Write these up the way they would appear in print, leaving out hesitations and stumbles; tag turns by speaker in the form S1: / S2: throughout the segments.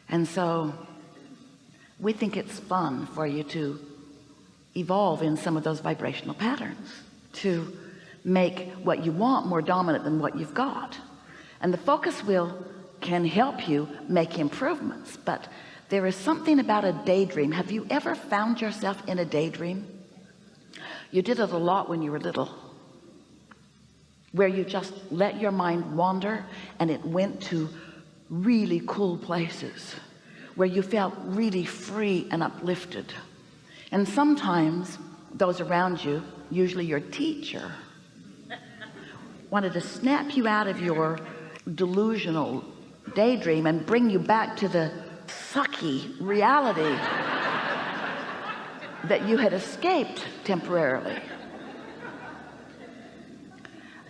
S1: And so we think it's fun for you to evolve in some of those vibrational patterns, to make what you want more dominant than what you've got. And the focus wheel can help you make improvements, but there is something about a daydream. Have you ever found yourself in a daydream? You did it a lot when you were little, where you just let your mind wander and it went to really cool places where you felt really free and uplifted. And sometimes those around you, usually your teacher, wanted to snap you out of your delusional daydream and bring you back to the sucky reality that you had escaped temporarily.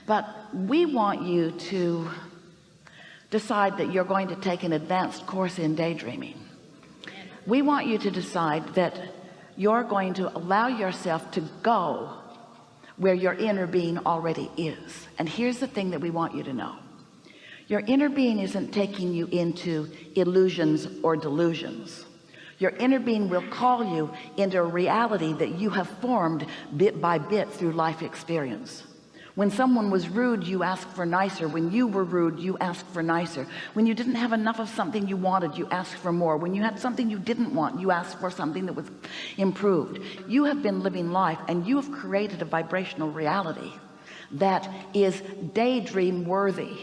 S1: But we want you to decide that you're going to take an advanced course in daydreaming. We want you to decide that you're going to allow yourself to go where your inner being already is. And here's the thing that we want you to know. Your inner being isn't taking you into illusions or delusions. Your inner being will call you into a reality that you have formed bit by bit through life experience. When someone was rude, you asked for nicer. When you were rude, you asked for nicer. When you didn't have enough of something you wanted, you asked for more. When you had something you didn't want, you asked for something that was improved. You have been living life and you have created a vibrational reality that is daydream worthy.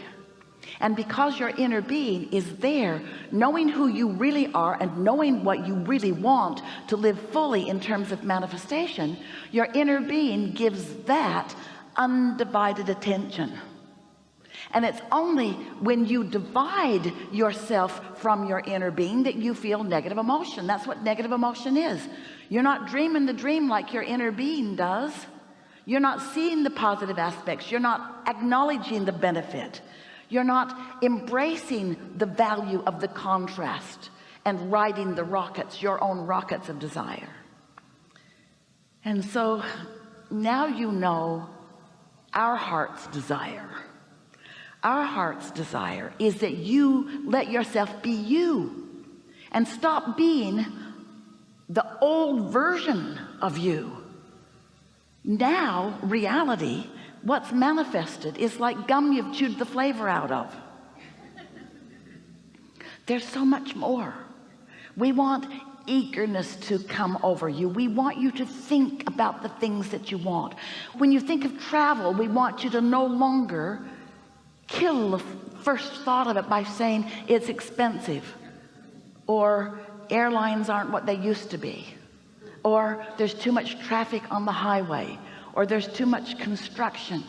S1: And because your inner being is there, knowing who you really are and knowing what you really want to live fully in terms of manifestation, your inner being gives that undivided attention. And it's only when you divide yourself from your inner being that you feel negative emotion. That's what negative emotion is. You're not dreaming the dream like your inner being does. You're not seeing the positive aspects. You're not acknowledging the benefit. You're not embracing the value of the contrast and riding the rockets, your own rockets of desire. And so now you know our heart's desire. Our heart's desire is that you let yourself be you and stop being the old version of you. Now reality, what's manifested, is like gum you've chewed the flavor out of. There's so much more. We want eagerness to come over you. We want you to think about the things that you want. When you think of travel, we want you to no longer kill the first thought of it by saying it's expensive, or airlines aren't what they used to be, or there's too much traffic on the highway, or there's too much construction.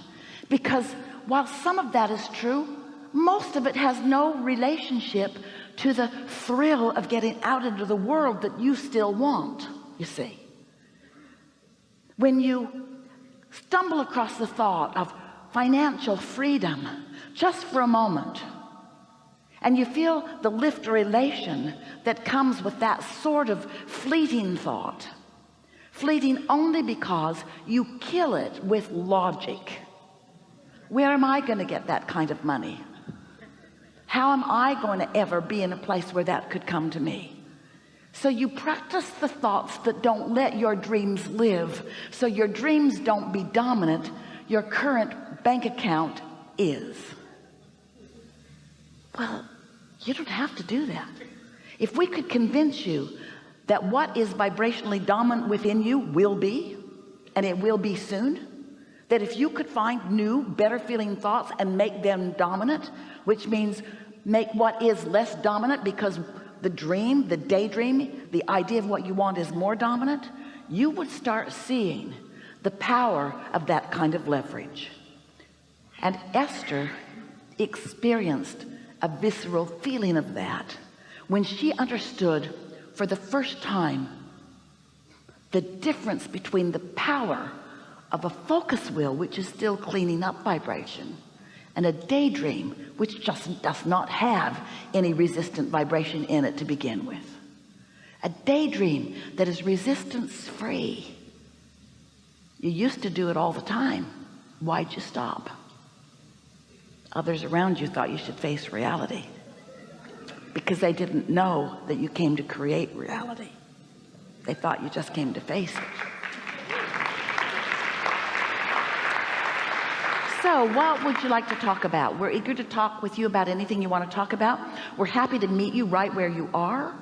S1: Because while some of that is true, most of it has no relationship to the thrill of getting out into the world that you still want. You see, when you stumble across the thought of financial freedom just for a moment, and you feel the lift or elation that comes with that sort of fleeting thought, fleeting only because you kill it with logic. Where am I going to get that kind of money? How am I going to ever be in a place where that could come to me? So you practice the thoughts that don't let your dreams live, so your dreams don't be dominant. Your current bank account is. Well, you don't have to do that. If we could convince you that what is vibrationally dominant within you will be, and it will be soon, that if you could find new, better feeling thoughts and make them dominant, which means make what is less dominant, because the dream, the daydream, the idea of what you want is more dominant, you would start seeing the power of that kind of leverage. And Esther experienced a visceral feeling of that when she understood for the first time the difference between the power of a focus wheel, which is still cleaning up vibration, and a daydream, which just does not have any resistant vibration in it to begin with. A daydream that is resistance free. You used to do it all the time. Why'd you stop? Others around you thought you should face reality. because they didn't know that you came to create reality. They thought you just came to face it. So what would you like to talk about? We're eager to talk with you about anything you want to talk about. We're happy to meet you right where you are.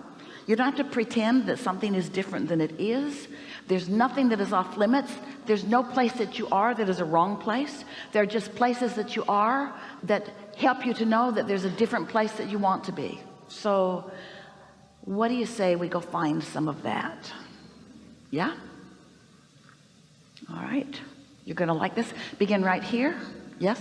S1: You don't have to pretend that something is different than it is. There's nothing that is off limits. There's no place that you are that is a wrong place. There are just places that you are that help you to know that there's a different place that you want to be. So what do you say we go find some of that? Yeah? All right. You're going to like this. Begin right here. Yes.